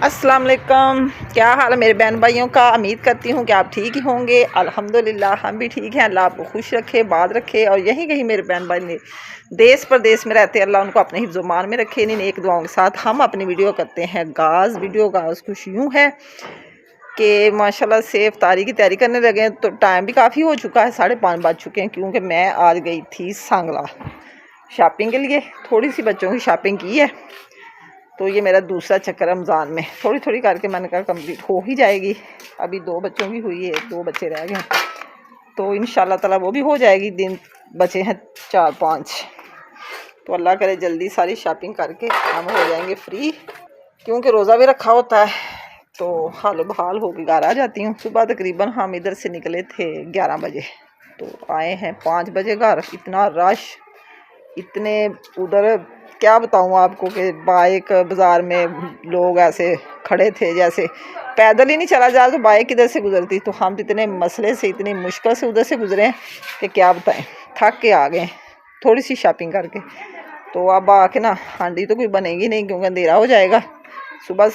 अस्सलाम वालेकुम। क्या हाल है मेरे बहन भाइयों का। उम्मीद करती हूँ कि आप ठीक ही होंगे। अल्हम्दुलिल्लाह हम भी ठीक हैं। अल्लाह आपको खुश रखे, बात रखे और यहीं कहीं मेरे बहन भाई ने देश प्रदेश में रहते अल्लाह उनको अपने हिफ्ज़-ओ-मान में रखे। इन नेक दुआओं के साथ हम अपनी वीडियो करते हैं गाज़। वीडियो गाज़ कुछ यूँ है कि माशाल्लाह से इफ्तारी की तैयारी करने लगे हैं तो टाइम भी काफ़ी हो चुका है, 5:30 बज चुके हैं। क्योंकि मैं आज गई थी सांगला शॉपिंग के लिए, थोड़ी सी बच्चों की शॉपिंग की है। तो ये मेरा दूसरा चक्कर रमज़ान में थोड़ी थोड़ी करके मैंने कहा कंप्लीट हो ही जाएगी। अभी 2 बच्चों की हुई है, 2 बच्चे रह गए तो इंशाल्लाह ताला वो भी हो जाएगी। दिन बचे हैं 4-5, तो अल्लाह करे जल्दी सारी शॉपिंग करके हम हो जाएंगे फ्री। क्योंकि रोज़ा भी रखा होता है तो हाल बहाल होकर घर आ जाती हूँ। सुबह तकरीबन हम इधर से निकले थे 11 बजे, तो आए हैं 5 बजे घर। इतना रश, इतने उधर क्या बताऊँ आपको कि बाइक बाज़ार में लोग ऐसे खड़े थे जैसे पैदल ही नहीं चला जा तो बाइक किधर से गुजरती। तो हम इतने मसले से, इतनी मुश्किल से उधर से गुजरे हैं कि क्या बताएं। थक के आ गए थोड़ी सी शॉपिंग करके। तो अब आके ना हांडी तो कोई बनेगी नहीं क्योंकि अंधेरा हो जाएगा। सुबह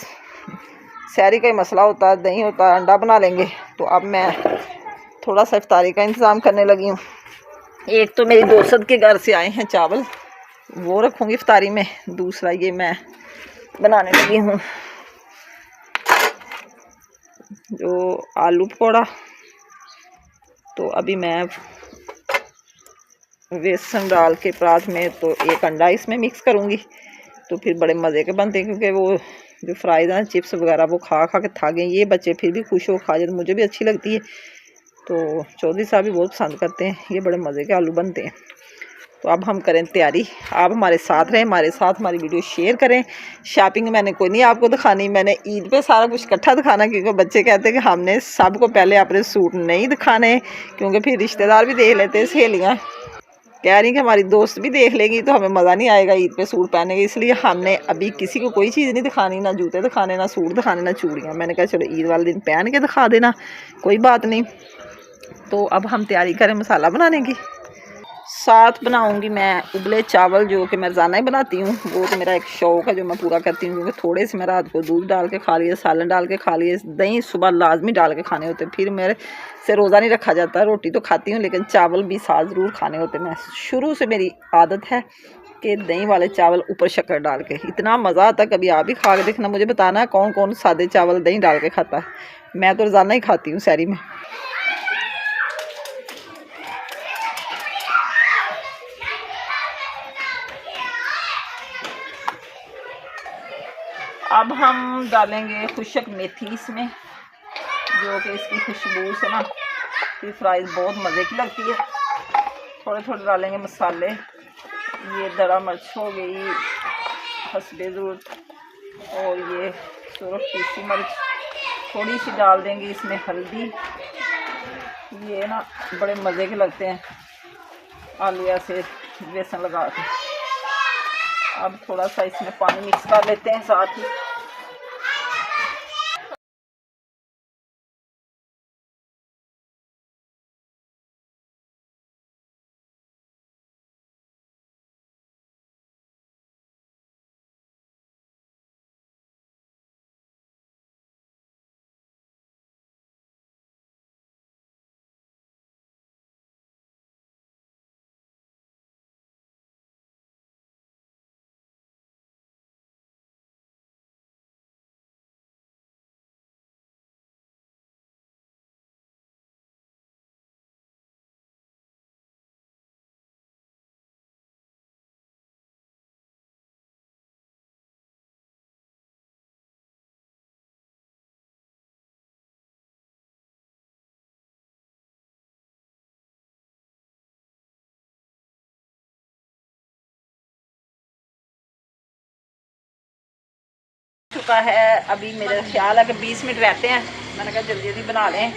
सैरी का ही मसला होता है, दही होता है, अंडा बना लेंगे। तो अब मैं थोड़ा सा इफ्तारी का इंतज़ाम करने लगी हूँ। एक तो मेरी दोस्त के घर से आए हैं चावल, वो रखूँगी इफ्तारी में। दूसरा ये मैं बनाने लगी हूँ जो आलू पकौड़ा। तो अभी मैं बेसन डाल के परात में तो एक अंडा इसमें मिक्स करूँगी, तो फिर बड़े मज़े के बनते हैं। क्योंकि वो जो फ्राइज़ हैं चिप्स वगैरह वो खा खा के थक गए। ये बच्चे फिर भी खुश हो खा जाते, मुझे भी अच्छी लगती है। तो चौधरी साहब भी बहुत पसंद करते हैं। ये बड़े मज़े के आलू बनते हैं। तो अब हम करें तैयारी। आप हमारे साथ रहें, हमारे साथ हमारी वीडियो शेयर करें। शॉपिंग मैंने कोई नहीं आपको दिखानी, मैंने ईद पे सारा कुछ इकट्ठा दिखाना। क्योंकि बच्चे कहते हैं कि हमने सबको पहले अपने सूट नहीं दिखाने, क्योंकि फिर रिश्तेदार भी देख लेते हैं, सहेलियाँ कह रही कि हमारी दोस्त भी देख लेगी तो हमें मज़ा नहीं आएगा ईद पे सूट पहने के। इसलिए हमने अभी किसी को कोई चीज़ नहीं दिखानी, ना जूते दिखाने, ना सूट दिखाने, ना चूड़ियाँ। मैंने कहा चलो ईद वाले दिन पहन के दिखा देना, कोई बात नहीं। तो अब हम तैयारी करें मसाला बनाने की। साथ बनाऊंगी मैं उबले चावल, जो कि मैं रोज़ाना ही बनाती हूँ। वो तो मेरा एक शौक़ है जो मैं पूरा करती हूँ। क्योंकि थोड़े से मैं रात को दूध डाल के खा लिए, सालन डाल के खा लिए, दही सुबह लाजमी डाल के खाने होते। फिर मेरे से रोज़ा नहीं रखा जाता। रोटी तो खाती हूँ लेकिन चावल भी साथ ज़रूर खाने होते। मैं शुरू से मेरी आदत है कि दही वाले चावल ऊपर शक्कर डाल के, इतना मज़ा आता है। कभी आप भी खा के देखना, मुझे बताना कौन कौन सादे चावल दही डाल के खाता है। मैं तो रोज़ाना ही खाती हूँ सैरी में। अब हम डालेंगे खुशक मेथी इसमें, जो कि इसकी खुशबू से ना फिर फ्राइज़ बहुत मज़े की लगती है। थोड़े थोड़े डालेंगे मसाले। ये दड़ा मिर्च हो गई हस्बे ज़रूरत, और ये सुरख पीसी मिर्च थोड़ी सी डाल देंगे इसमें, हल्दी। ये ना बड़े मज़े के लगते हैं आलू ऐसे बेसन लगा के। अब थोड़ा सा इसमें पानी मिक्स कर लेते हैं साथ ही। चुका है, अभी मेरा ख्याल है कि 20 मिनट रहते हैं। मैंने कहा जल्दी जल्दी बना लें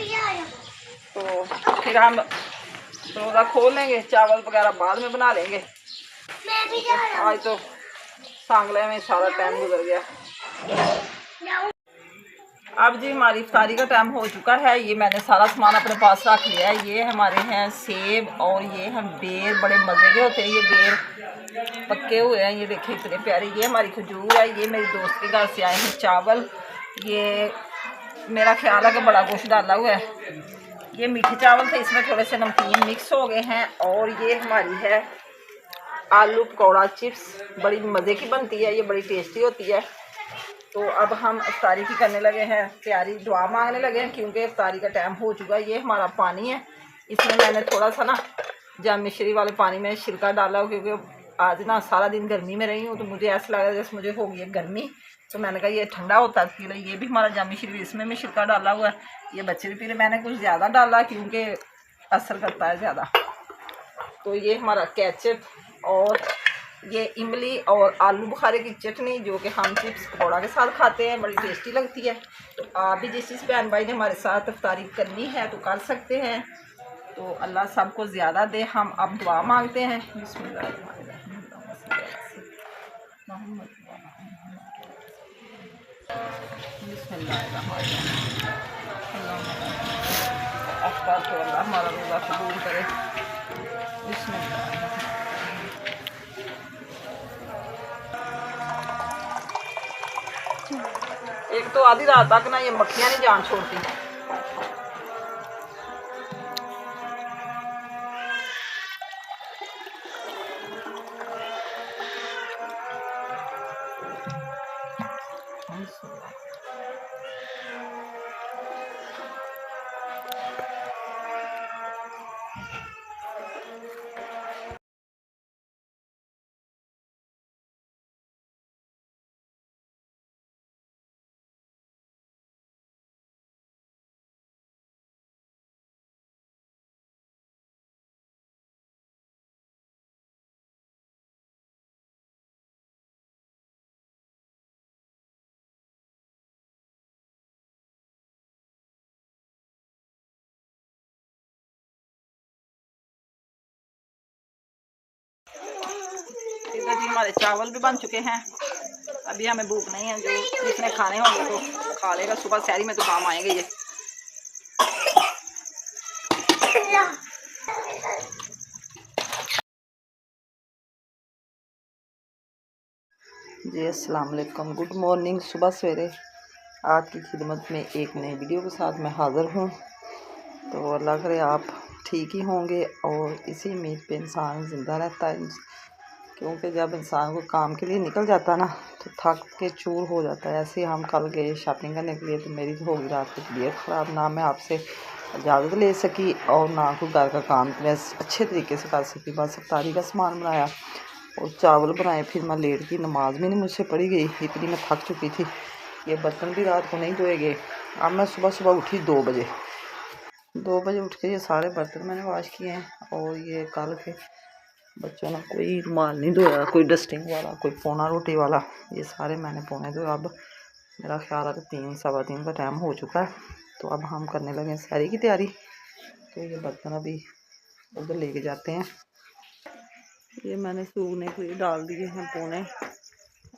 तो फिर हम रोज़ा खोल लेंगे। चावल वगैरह बाद में बना लेंगे। आज तो सांगले में सारा टाइम गुजर गया। अब जी हमारी इफ्तारी का टाइम हो चुका है। ये मैंने सारा सामान अपने पास रख लिया है। ये हमारे हैं सेब और ये हैं बेर, बड़े मज़े के होते हैं ये बेर, पक्के हुए हैं। ये देखिए इतने प्यारे। ये हमारी खजूर है। ये मेरी दोस्त के घर से आए हैं चावल। ये मेरा ख्याल है कि बड़ा गोश्त डाला हुआ है। ये मीठे चावल थे, इसमें थोड़े से नमकीन मिक्स हो गए हैं। और ये हमारी है आलू पकौड़ा चिप्स, बड़ी मज़े की बनती है, ये बड़ी टेस्टी होती है। तो अब हम इफ्तारी की करने लगे हैं तैयारी, दुआ मांगने लगे हैं क्योंकि इफ्तारी का टाइम हो चुका है। ये हमारा पानी है, इसमें मैंने थोड़ा सा ना जाम मिश्री वाले पानी में छिलका डाला हो, क्योंकि आज ना सारा दिन गर्मी में रही हूँ तो मुझे ऐसा लगा जैसे मुझे हो गई है गर्मी। तो मैंने कहा ये ठंडा होता है पी ले। ये भी हमारा जाम मिश्री, इसमें भी छिलका डाला हुआ है, ये बच्चे भी पी ले। मैंने कुछ ज़्यादा डाला क्योंकि असर करता है ज़्यादा। तो ये हमारा केचप और ये इमली और आलू बुखारे की चटनी, जो कि हम चिप्स पकौड़ा के साथ खाते हैं, बड़ी टेस्टी लगती है। तो आप भी जिस बहन भाई ने हमारे साथ इफ्तारी करनी है तो कर सकते हैं। तो अल्लाह सबको ज़्यादा दे। हम अब दुआ मांगते हैं। अल्लाह हमारा रोज़ा कबूल करे। एक तो आधी रात तक ना ये मक्खियाँ नहीं जान छोड़ती। इधर जी हमारे चावल भी बन चुके हैं। अभी हमें भूख नहीं है, जो जिसने खाने होंगे तो खा लेगा। सुबह शहरी में तो काम आएंगे ये। जी अस्सलाम वालेकुम, गुड मॉर्निंग। सुबह सवेरे आपकी खिदमत में एक नई वीडियो के साथ मैं हाज़िर हूँ। तो अल्लाह करे आप ठीक ही होंगे और इसी उम्मीद पे इंसान ज़िंदा रहता है, क्योंकि जब इंसान को काम के लिए निकल जाता है ना तो थक के चूर हो जाता है। ऐसे हम कल गए शॉपिंग करने के लिए, तो मेरी तो होगी रात की तबीयत ख़राब। ना मैं आपसे इजाज़त ले सकी और ना कोई घर का काम मैं अच्छे तरीके से कर सकी। बस इफ्तारी का सामान बनाया और चावल बनाए, फिर मैं लेट की नमाज भी नहीं मुझसे पढ़ी गई, इतनी मैं थक चुकी थी। ये बर्तन भी रात को नहीं धोए गए। अब मैं सुबह सुबह उठी 2 बजे उठ के ये सारे बर्तन मैंने वॉश किए हैं। और ये कल के बच्चों ने कोई रुमाल नहीं धोया, कोई डस्टिंग वाला, कोई पौना रोटी वाला, ये सारे मैंने पौने धोए। अब मेरा ख्याल है कि 3 सवा 3 का टाइम हो चुका है। तो अब हम करने लगे हैं सहरी की तैयारी। तो ये बर्तन अभी उधर लेके जाते हैं। ये मैंने सूखने के लिए डाल दिए हैं पौने,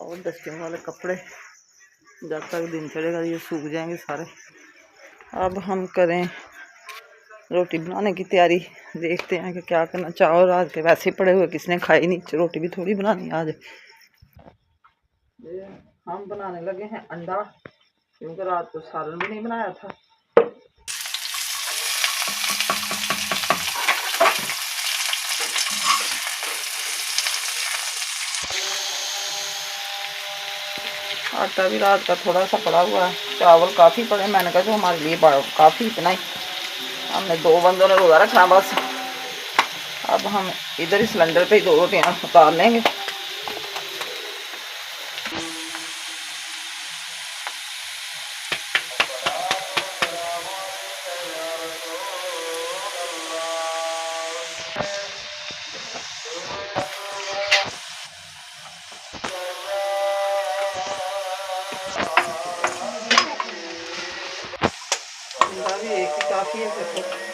और डस्टिंग वाले कपड़े जब तक दिन चढ़ेगा ये सूख जाएंगे सारे। अब हम करें रोटी बनाने की तैयारी, देखते हैं कि क्या करना। चावल रात के वैसे ही पड़े हुए, किसने खाई नहीं, रोटी भी थोड़ी बनानी आज। हम बनाने लगे हैं अंडा, क्योंकि रात को सालन भी नहीं बनाया था। आटा भी रात का थोड़ा सा पड़ा हुआ है, चावल काफ़ी पड़े। मैंने कहा जो हमारे लिए काफ़ी इतना ही, हमने 2 बंदों ने रोज़ा रखना बस। अब हम इधर ही सिलेंडर पे ही 2 रोटियाँ उतार लेंगे। भी एक ही काफ़ी है फिर तो।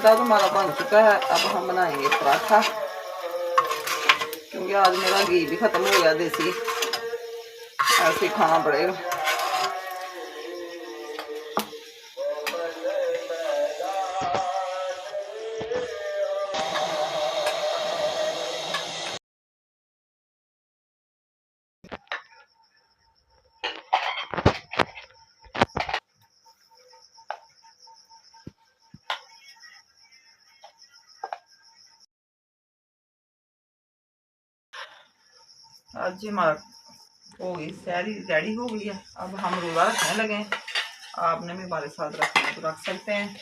आटा तो हमारा बन चुका है। अब हम बनाएंगे पराठा, क्योंकि आज मेरा घी भी ख़त्म हो गया देसी, ऐसे ही खाना पड़ेगा। आज जी हमारा हो गई सैरी रेडी हो गई है। अब हम रोला रखने लगे हैं। आपने भी हमारे साथ रखना तो रख सकते हैं।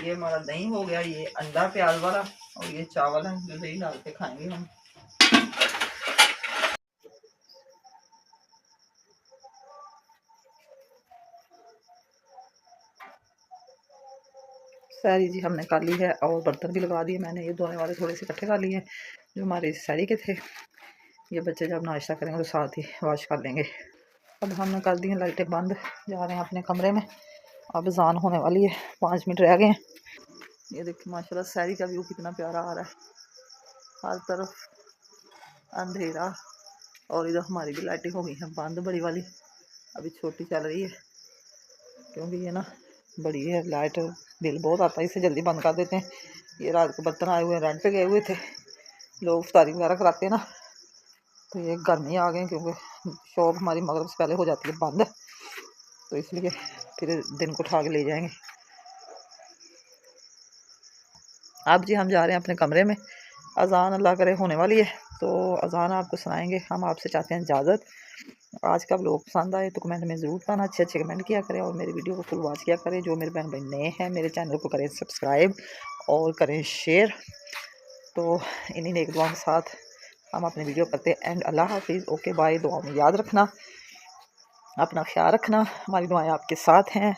ये हमारा दही हो गया, ये अंडा प्याज वाला, और ये चावल है जो दही डाल के खाएंगे हम। सैरी जी हमने कर ली है और बर्तन भी लगा दिए मैंने। ये धोने वाले थोड़े से इकट्ठे कर लिए हैं जो हमारे सैरी के थे। ये बच्चे जब नाश्ता करेंगे तो साथ ही वॉश कर लेंगे। अब हमने कर दी हैं लाइटें बंद, जा रहे हैं अपने कमरे में। अब अज़ान होने वाली है, 5 मिनट रह गए हैं। ये देखिए माशाल्लाह सैरी का व्यू कितना प्यारा आ रहा है, हर तरफ अंधेरा। और इधर हमारी भी लाइटें हो गई हैं बंद, बड़ी वाली अभी छोटी चल रही है, क्योंकि ये ना बड़ी है लाइट, बिल बहुत आता है, इसे जल्दी बंद कर देते हैं। ये रात को बर्तन आए हुए हैं, रेंट पे गए हुए थे लोग, इफ्तारी वगैरह कराते हैं ना, तो ये गर्मी आ गए क्योंकि शॉप हमारी मगरब से पहले हो जाती है बंद, तो इसलिए फिर दिन को उठा के ले जाएंगे। अब जी हम जा रहे हैं अपने कमरे में। अज़ान अल्लाह करे होने वाली है, तो अज़ान आपको सुनाएंगे। हम आपसे चाहते हैं इजाज़त। आज का व्लॉग पसंद आए तो कमेंट में ज़रूर पाना, अच्छे अच्छे कमेंट किया करें और मेरी वीडियो को फुल वॉच किया करें। जो मेरे बहन भाई नए हैं मेरे चैनल को करें सब्सक्राइब और करें शेयर। तो इन्हीं नेक दुआओं के साथ हम अपनी वीडियो करते हैं एंड। अल्लाह हाफिज़, ओके बाय। दुआ में याद रखना, अपना ख्याल रखना, हमारी दुआएं आपके साथ हैं।